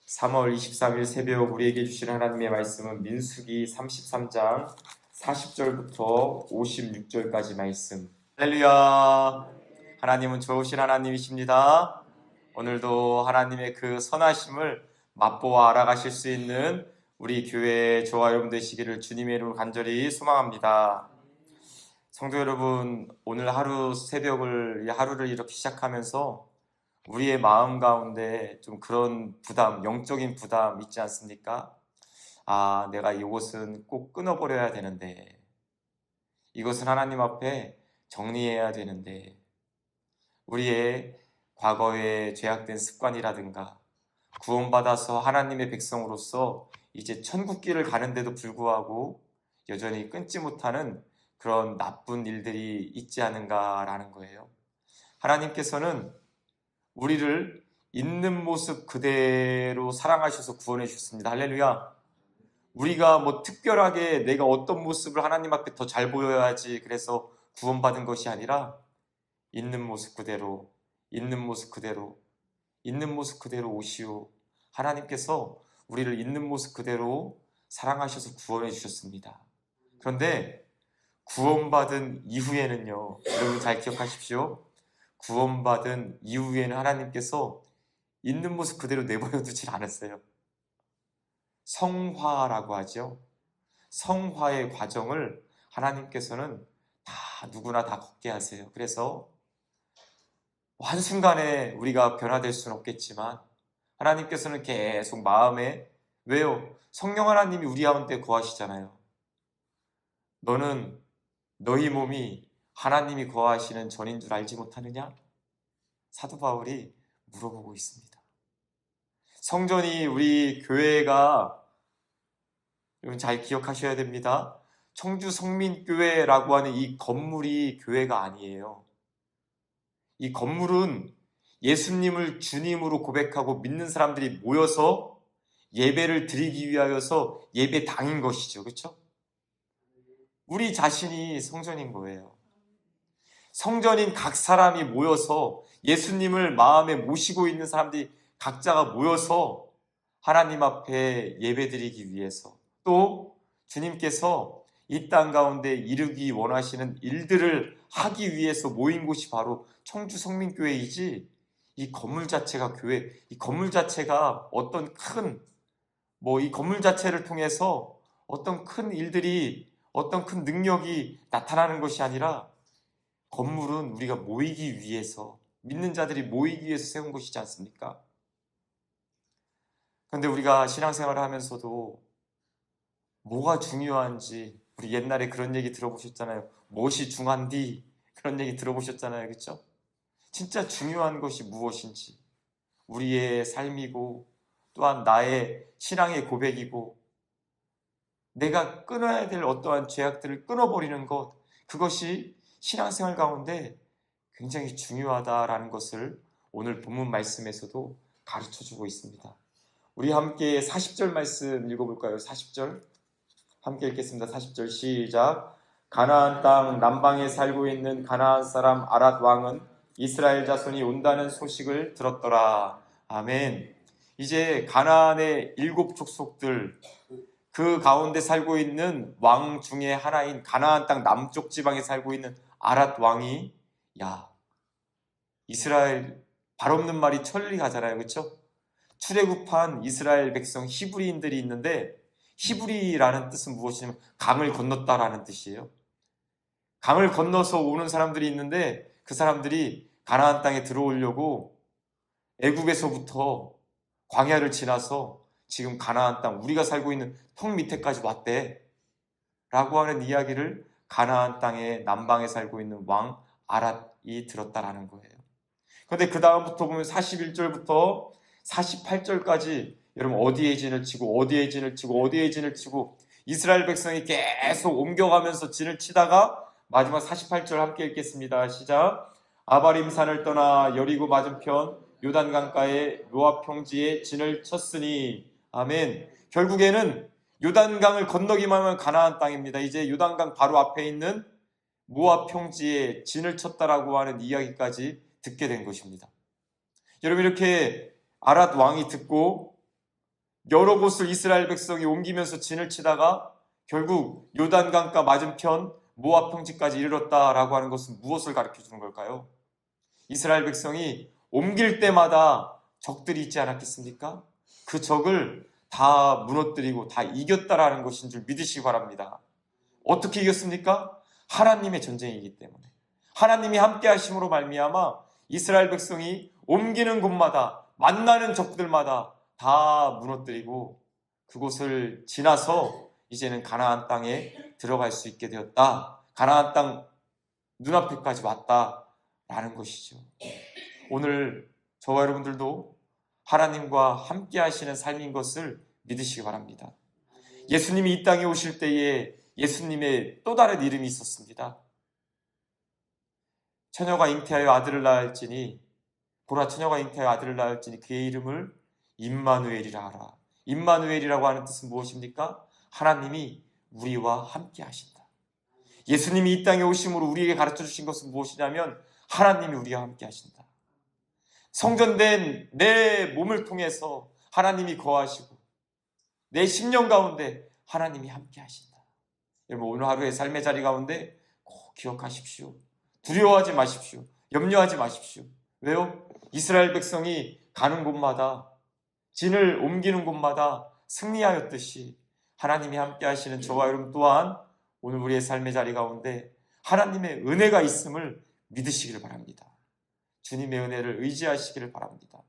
3월 23일 새벽 우리에게 주신 하나님의 말씀은 민수기 33장 40절부터 56절까지 말씀. 할렐루야! 하나님은 좋으신 하나님이십니다. 오늘도 하나님의 그 선하심을 맛보아 알아가실 수 있는 우리 교회 저와 여러분 되시기를 주님의 이름으로 간절히 소망합니다. 성도 여러분, 오늘 하루 새벽을 하루를 이렇게 시작하면서 우리의 마음 가운데 좀 그런 부담, 영적인 부담 있지 않습니까? 아, 내가 이것은 꼭 끊어버려야 되는데, 이것은 하나님 앞에 정리해야 되는데, 우리의 과거의 죄악된 습관이라든가 구원받아서 하나님의 백성으로서 이제 천국길을 가는데도 불구하고 여전히 끊지 못하는 그런 나쁜 일들이 있지 않은가라는 거예요. 하나님께서는 우리를 있는 모습 그대로 사랑하셔서 구원해 주셨습니다. 할렐루야. 우리가 뭐 특별하게 내가 어떤 모습을 하나님 앞에 더 잘 보여야지 그래서 구원받은 것이 아니라 있는 모습 그대로, 있는 모습 그대로, 있는 모습 그대로 오시오. 하나님께서 우리를 있는 모습 그대로 사랑하셔서 구원해 주셨습니다. 그런데 구원받은 이후에는요, 여러분 잘 기억하십시오. 구원받은 이후에는 하나님께서 있는 모습 그대로 내버려 두질 않았어요. 성화라고 하죠. 성화의 과정을 하나님께서는 누구나 다 걷게 하세요. 그래서 한순간에 우리가 변화될 수는 없겠지만 하나님께서는 계속 마음에, 왜요? 성령 하나님이 우리 가운데 거하시잖아요. 너는 너희 몸이 하나님이 거하시는 전인 줄 알지 못하느냐? 사도 바울이 물어보고 있습니다. 성전이 우리 교회가, 여러분 잘 기억하셔야 됩니다. 청주 성민교회라고 하는 이 건물이 교회가 아니에요. 이 건물은 예수님을 주님으로 고백하고 믿는 사람들이 모여서 예배를 드리기 위하여서 예배당인 것이죠. 그렇죠? 우리 자신이 성전인 거예요. 성전인 각 사람이 모여서 예수님을 마음에 모시고 있는 사람들이 각자가 모여서 하나님 앞에 예배드리기 위해서, 또 주님께서 이 땅 가운데 이루기 원하시는 일들을 하기 위해서 모인 곳이 바로 청주 성민교회이지, 이 건물 자체가 교회, 이 건물 자체가 어떤 이 건물 자체를 통해서 어떤 큰 일들이, 어떤 큰 능력이 나타나는 것이 아니라, 건물은 우리가 모이기 위해서, 믿는 자들이 모이기 위해서 세운 곳이지 않습니까? 그런데 우리가 신앙생활을 하면서도 뭐가 중요한지, 우리 옛날에 그런 얘기 들어보셨잖아요. 무엇이 중한디? 그런 얘기 들어보셨잖아요. 그렇죠? 진짜 중요한 것이 무엇인지, 우리의 삶이고 또한 나의 신앙의 고백이고, 내가 끊어야 될 어떠한 죄악들을 끊어버리는 것, 그것이 신앙생활 가운데 굉장히 중요하다라는 것을 오늘 본문 말씀에서도 가르쳐주고 있습니다. 우리 함께 40절 말씀 읽어볼까요? 40절 함께 읽겠습니다. 40절 시작. 가나안 땅 남방에 살고 있는 가나안 사람 아랏 왕은 이스라엘 자손이 온다는 소식을 들었더라. 아멘. 이제 가나안의 7 족속들, 그 가운데 살고 있는 왕 중에 하나인 가나안 땅 남쪽 지방에 살고 있는 아랏 왕이, 야, 이스라엘, 발 없는 말이 천리가잖아요. 그렇죠? 출애굽한 이스라엘 백성 히브리인들이 있는데, 히브리라는 뜻은 무엇이냐면 강을 건넜다라는 뜻이에요. 강을 건너서 오는 사람들이 있는데, 그 사람들이 가나안 땅에 들어오려고 애굽에서부터 광야를 지나서 지금 가나안 땅, 우리가 살고 있는 턱 밑에까지 왔대 라고 하는 이야기를 가나안 땅의 남방에 살고 있는 왕 아랏이 들었다라는 거예요. 그런데 그 다음부터 보면 41절부터 48절까지 여러분 어디에 진을 치고 어디에 진을 치고 어디에 진을 치고 이스라엘 백성이 계속 옮겨가면서 진을 치다가 마지막 48절 함께 읽겠습니다. 시작. 아바림 산을 떠나 여리고 맞은편 요단강가에 모압 평지에 진을 쳤으니, 아멘. 결국에는 요단강을 건너기만 하면 가나안 땅입니다. 이제 요단강 바로 앞에 있는 모압 평지에 진을 쳤다라고 하는 이야기까지 듣게 된 것입니다. 여러분, 이렇게 아랏 왕이 듣고 여러 곳을 이스라엘 백성이 옮기면서 진을 치다가 결국 요단강가 맞은편 모압 평지까지 이르렀다라고 하는 것은 무엇을 가르쳐 주는 걸까요? 이스라엘 백성이 옮길 때마다 적들이 있지 않았겠습니까? 그 적을 다 무너뜨리고 다 이겼다라는 것인 줄 믿으시기 바랍니다. 어떻게 이겼습니까? 하나님의 전쟁이기 때문에. 하나님이 함께 하심으로 말미암아 이스라엘 백성이 옮기는 곳마다 만나는 적들마다 다 무너뜨리고 그곳을 지나서 이제는 가나안 땅에 들어갈 수 있게 되었다. 가나안 땅 눈앞에까지 왔다라는 것이죠. 오늘 저와 여러분들도 하나님과 함께 하시는 삶인 것을 믿으시기 바랍니다. 예수님이 이 땅에 오실 때에 예수님의 또 다른 이름이 있었습니다. 처녀가 잉태하여 아들을 낳을지니 보라 처녀가 잉태하여 아들을 낳을지니 그의 이름을 임마누엘이라 하라. 임마누엘이라고 하는 뜻은 무엇입니까? 하나님이 우리와 함께 하신다. 예수님이 이 땅에 오심으로 우리에게 가르쳐 주신 것은 무엇이냐면 하나님이 우리와 함께 하신다. 성전된 내 몸을 통해서 하나님이 거하시고 내 심령 가운데 하나님이 함께 하신다. 여러분 오늘 하루의 삶의 자리 가운데 꼭 기억하십시오. 두려워하지 마십시오. 염려하지 마십시오. 왜요? 이스라엘 백성이 가는 곳마다 진을 옮기는 곳마다 승리하였듯이 하나님이 함께 하시는 저와 여러분 또한 오늘 우리의 삶의 자리 가운데 하나님의 은혜가 있음을 믿으시기를 바랍니다. 주님의 은혜를 의지하시기를 바랍니다.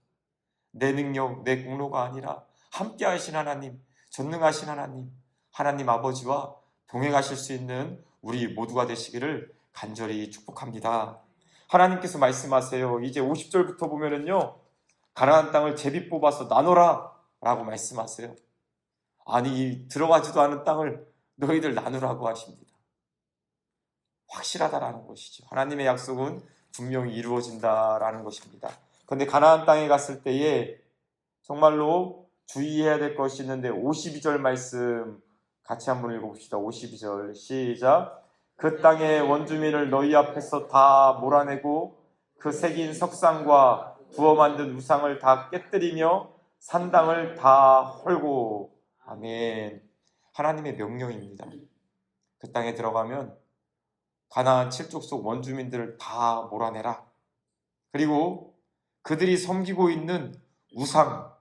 내 능력, 내 공로가 아니라 함께 하신 하나님, 전능하신 하나님, 하나님 아버지와 동행하실 수 있는 우리 모두가 되시기를 간절히 축복합니다. 하나님께서 말씀하세요. 이제 50절부터 보면은요, 가나안 땅을 제비 뽑아서 나눠라 라고 말씀하세요. 아니 들어가지도 않은 땅을 너희들 나누라고 하십니다. 확실하다라는 것이죠. 하나님의 약속은 분명히 이루어진다라는 것입니다. 그런데 가나안 땅에 갔을 때에 정말로 주의해야 될 것이 있는데 52절 말씀 같이 한번 읽어봅시다. 52절 시작. 그 땅의 원주민을 너희 앞에서 다 몰아내고 그 새긴 석상과 부어 만든 우상을 다 깨뜨리며 산당을 다 헐고. 아멘. 하나님의 명령입니다. 그 땅에 들어가면 가나안 7족속 원주민들을 다 몰아내라. 그리고 그들이 섬기고 있는 우상,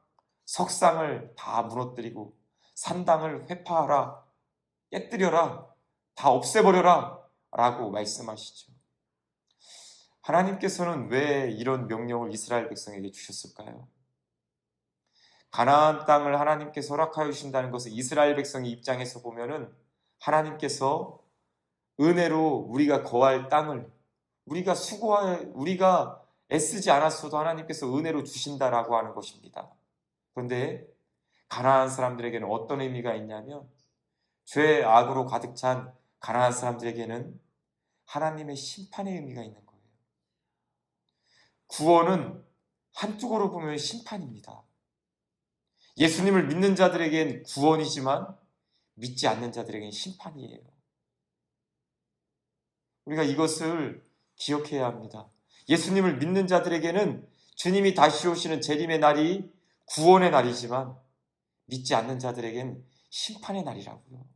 석상을 다 무너뜨리고 산당을 회파하라, 깨뜨려라, 다 없애버려라 라고 말씀하시죠. 하나님께서는 왜 이런 명령을 이스라엘 백성에게 주셨을까요? 가나안 땅을 하나님께서 허락하여 주신다는 것은 이스라엘 백성의 입장에서 보면은 하나님께서 은혜로 우리가 거할 땅을 우리가 애쓰지 않았어도 하나님께서 은혜로 주신다라고 하는 것입니다. 그런데 가나안 사람들에게는 어떤 의미가 있냐면 죄 악으로 가득 찬 가나안 사람들에게는 하나님의 심판의 의미가 있는 거예요. 구원은 한쪽으로 보면 심판입니다. 예수님을 믿는 자들에겐 구원이지만 믿지 않는 자들에겐 심판이에요. 우리가 이것을 기억해야 합니다. 예수님을 믿는 자들에게는 주님이 다시 오시는 재림의 날이 구원의 날이지만 믿지 않는 자들에겐 심판의 날이라고요.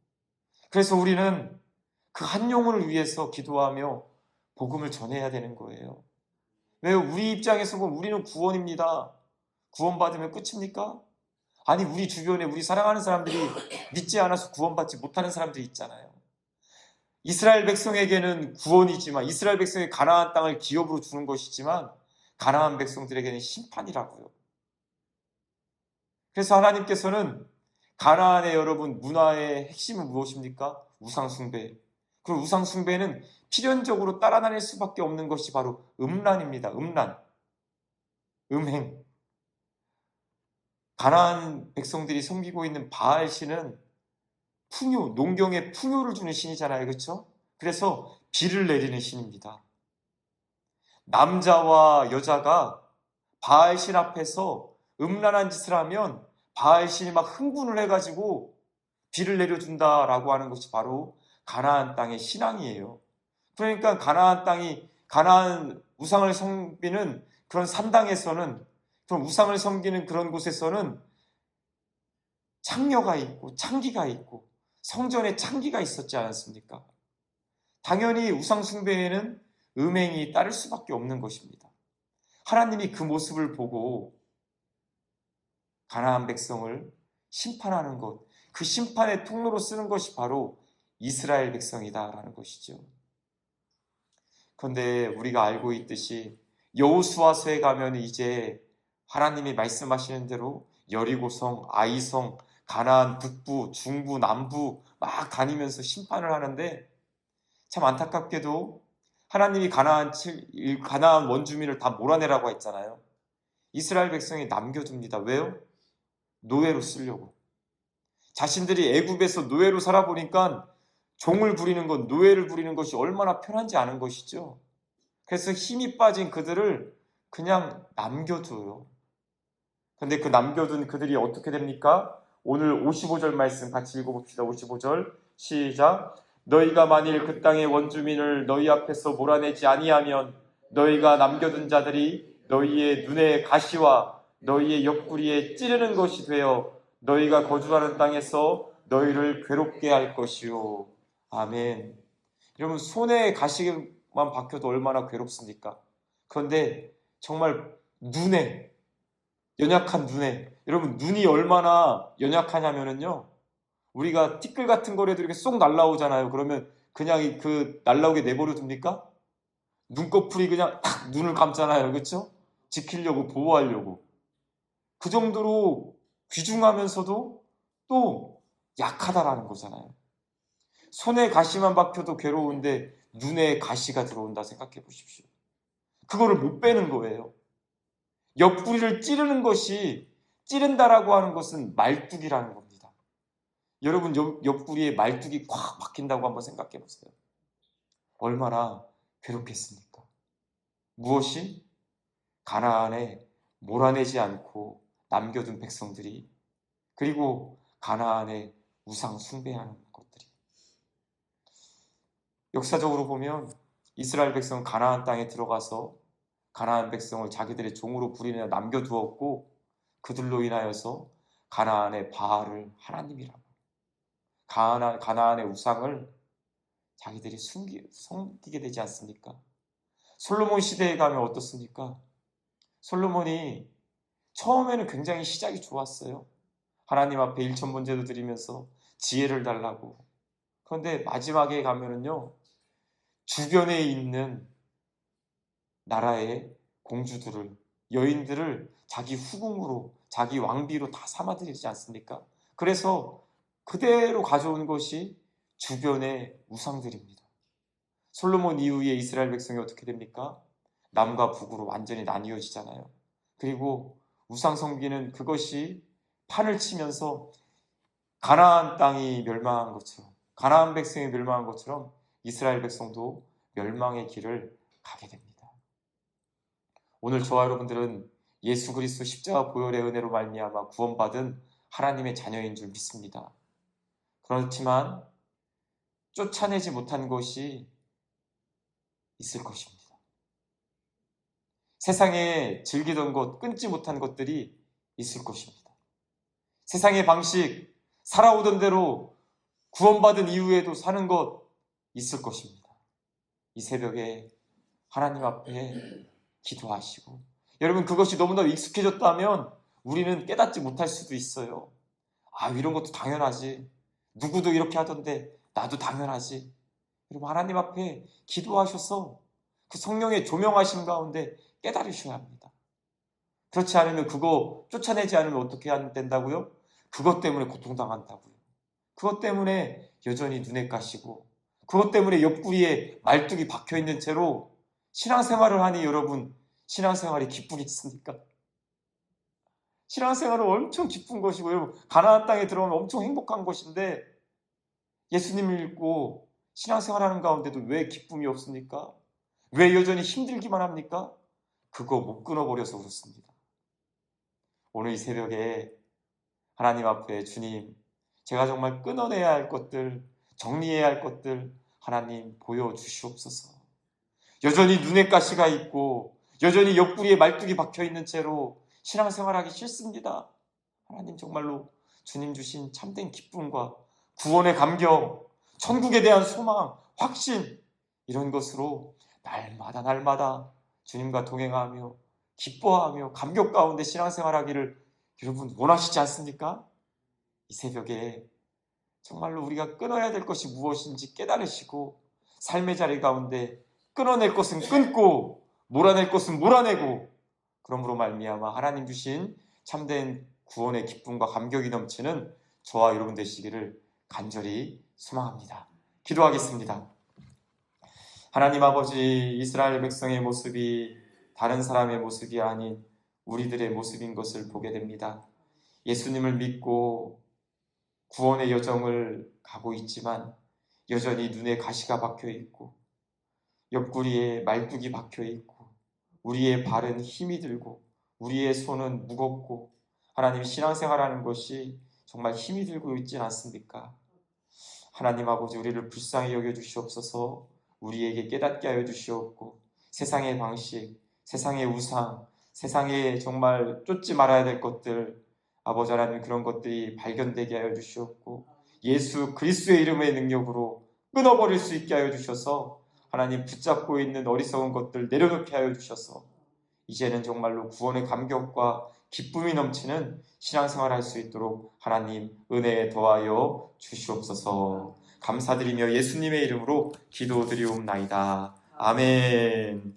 그래서 우리는 그 한 영혼을 위해서 기도하며 복음을 전해야 되는 거예요. 왜요? 우리 입장에서 보면 우리는 구원입니다. 구원받으면 끝입니까? 아니 우리 주변에 우리 사랑하는 사람들이 믿지 않아서 구원받지 못하는 사람들이 있잖아요. 이스라엘 백성에게는 구원이지만 이스라엘 백성이 가나안 땅을 기업으로 주는 것이지만 가나안 백성들에게는 심판이라고요. 그래서 하나님께서는 가나안의 여러분 문화의 핵심은 무엇입니까? 우상숭배. 그 우상숭배는 필연적으로 따라 다닐 수밖에 없는 것이 바로 음란입니다. 음란, 음행. 가나안 백성들이 섬기고 있는 바알신은 풍요, 농경에 풍요를 주는 신이잖아요. 그렇죠? 그래서 비를 내리는 신입니다. 남자와 여자가 바알신 앞에서 음란한 짓을 하면 바알신이 막 흥분을 해가지고 비를 내려준다라고 하는 것이 바로 가나안 땅의 신앙이에요. 그러니까 가나안 우상을 섬기는 그런 산당에서는, 그런 우상을 섬기는 그런 곳에서는 창녀가 있고 창기가 있고 성전에 창기가 있었지 않았습니까? 당연히 우상 숭배에는 음행이 따를 수밖에 없는 것입니다. 하나님이 그 모습을 보고 가나안 백성을 심판하는 것, 그 심판의 통로로 쓰는 것이 바로 이스라엘 백성이다라는 것이죠. 그런데 우리가 알고 있듯이 여호수아서에 가면 이제 하나님이 말씀하시는 대로 여리고성, 아이성, 가나안 북부, 중부, 남부 막 다니면서 심판을 하는데 참 안타깝게도 하나님이 가나안 원주민을 다 몰아내라고 했잖아요. 이스라엘 백성이 남겨둡니다. 왜요? 노예로 쓰려고. 자신들이 애굽에서 노예로 살아보니까 종을 부리는 것, 노예를 부리는 것이 얼마나 편한지 아는 것이죠. 그래서 힘이 빠진 그들을 그냥 남겨둬요. 근데 그 남겨둔 그들이 어떻게 됩니까? 오늘 55절 말씀 같이 읽어봅시다. 55절 시작. 너희가 만일 그 땅의 원주민을 너희 앞에서 몰아내지 아니하면 너희가 남겨둔 자들이 너희의 눈에 가시와 너희의 옆구리에 찌르는 것이 되어 너희가 거주하는 땅에서 너희를 괴롭게 할 것이요. 아멘. 여러분, 손에 가시만 박혀도 얼마나 괴롭습니까? 그런데 정말 눈에, 연약한 눈에, 여러분 눈이 얼마나 연약하냐면요, 우리가 티끌 같은 거라도 이렇게 쏙 날라오잖아요. 그러면 그냥 그 날라오게 내버려 둡니까? 눈꺼풀이 그냥 탁 눈을 감잖아요. 그렇죠? 지키려고, 보호하려고. 그 정도로 귀중하면서도 또 약하다라는 거잖아요. 손에 가시만 박혀도 괴로운데 눈에 가시가 들어온다 생각해 보십시오. 그거를 못 빼는 거예요. 옆구리를 찌르는 것이, 찌른다라고 하는 것은 말뚝이라는 겁니다. 여러분 옆구리에 말뚝이 꽉 박힌다고 한번 생각해 보세요. 얼마나 괴롭겠습니까? 무엇이? 가나안에 몰아내지 않고 남겨둔 백성들이, 그리고 가나안에 우상 숭배하는 것들이. 역사적으로 보면 이스라엘 백성은 가나안 땅에 들어가서 가나안 백성을 자기들의 종으로 부리며 남겨두었고, 그들로 인하여서 가나안의 바알을 하나님이라고, 가나안의 우상을 자기들이 섬기게 되지 않습니까? 솔로몬 시대에 가면 어떻습니까? 솔로몬이 처음에는 굉장히 시작이 좋았어요. 하나님 앞에 일천번제도 드리면서 지혜를 달라고. 그런데 마지막에 가면은요, 주변에 있는 나라의 공주들을, 여인들을 자기 후궁으로, 자기 왕비로 다 삼아들이지 않습니까? 그래서 그대로 가져온 것이 주변의 우상들입니다. 솔로몬 이후에 이스라엘 백성이 어떻게 됩니까? 남과 북으로 완전히 나뉘어지잖아요. 그리고 우상 섬기는 그것이 판을 치면서 가나안 땅이 멸망한 것처럼, 가나안 백성이 멸망한 것처럼 이스라엘 백성도 멸망의 길을 가게 됩니다. 오늘 저와 여러분들은 예수 그리스도 십자가 보혈의 은혜로 말미암아 구원받은 하나님의 자녀인 줄 믿습니다. 그렇지만 쫓아내지 못한 것이 있을 것입니다. 세상에 즐기던 것, 끊지 못한 것들이 있을 것입니다. 세상의 방식, 살아오던 대로 구원받은 이후에도 사는 것 있을 것입니다. 이 새벽에 하나님 앞에 기도하시고, 여러분 그것이 너무나 익숙해졌다면 우리는 깨닫지 못할 수도 있어요. 아, 이런 것도 당연하지. 누구도 이렇게 하던데 나도 당연하지. 여러분 하나님 앞에 기도하셔서 그 성령의 조명하심 가운데 깨달으셔야 합니다. 그렇지 않으면, 그거 쫓아내지 않으면 어떻게 된다고요? 그것 때문에 고통당한다고요. 그것 때문에 여전히 눈에 가시고, 그것 때문에 옆구리에 말뚝이 박혀있는 채로 신앙생활을 하니, 여러분 신앙생활이 기쁘겠습니까? 신앙생활은 엄청 기쁜 것이고, 여러분 가나안 땅에 들어오면 엄청 행복한 것인데, 예수님을 믿고 신앙생활하는 가운데도 왜 기쁨이 없습니까? 왜 여전히 힘들기만 합니까? 그거 못 끊어버려서 그렇습니다. 오늘 이 새벽에 하나님 앞에, 주님, 제가 정말 끊어내야 할 것들, 정리해야 할 것들 하나님 보여주시옵소서. 여전히 눈에 가시가 있고 여전히 옆구리에 말뚝이 박혀있는 채로 신앙생활하기 싫습니다. 하나님 정말로 주님 주신 참된 기쁨과 구원의 감격, 천국에 대한 소망, 확신, 이런 것으로 날마다 날마다 주님과 동행하며 기뻐하며 감격 가운데 신앙생활하기를 여러분 원하시지 않습니까? 이 새벽에 정말로 우리가 끊어야 될 것이 무엇인지 깨달으시고 삶의 자리 가운데 끊어낼 것은 끊고 몰아낼 것은 몰아내고, 그러므로 말미암아 하나님 주신 참된 구원의 기쁨과 감격이 넘치는 저와 여러분 되시기를 간절히 소망합니다. 기도하겠습니다. 하나님 아버지, 이스라엘 백성의 모습이 다른 사람의 모습이 아닌 우리들의 모습인 것을 보게 됩니다. 예수님을 믿고 구원의 여정을 가고 있지만 여전히 눈에 가시가 박혀 있고 옆구리에 말뚝이 박혀 있고 우리의 발은 힘이 들고 우리의 손은 무겁고, 하나님 신앙생활하는 것이 정말 힘이 들고 있지 않습니까? 하나님 아버지, 우리를 불쌍히 여겨 주시옵소서. 우리에게 깨닫게 하여 주시옵고 세상의 방식, 세상의 우상, 세상에 정말 쫓지 말아야 될 것들, 아버지 하나님 그런 것들이 발견되게 하여 주시옵고 예수 그리스도의 이름의 능력으로 끊어버릴 수 있게 하여 주셔서 하나님 붙잡고 있는 어리석은 것들 내려놓게 하여 주셔서 이제는 정말로 구원의 감격과 기쁨이 넘치는 신앙생활을 할 수 있도록 하나님 은혜에 더하여 주시옵소서. 감사드리며 예수님의 이름으로 기도드리옵나이다. 아멘.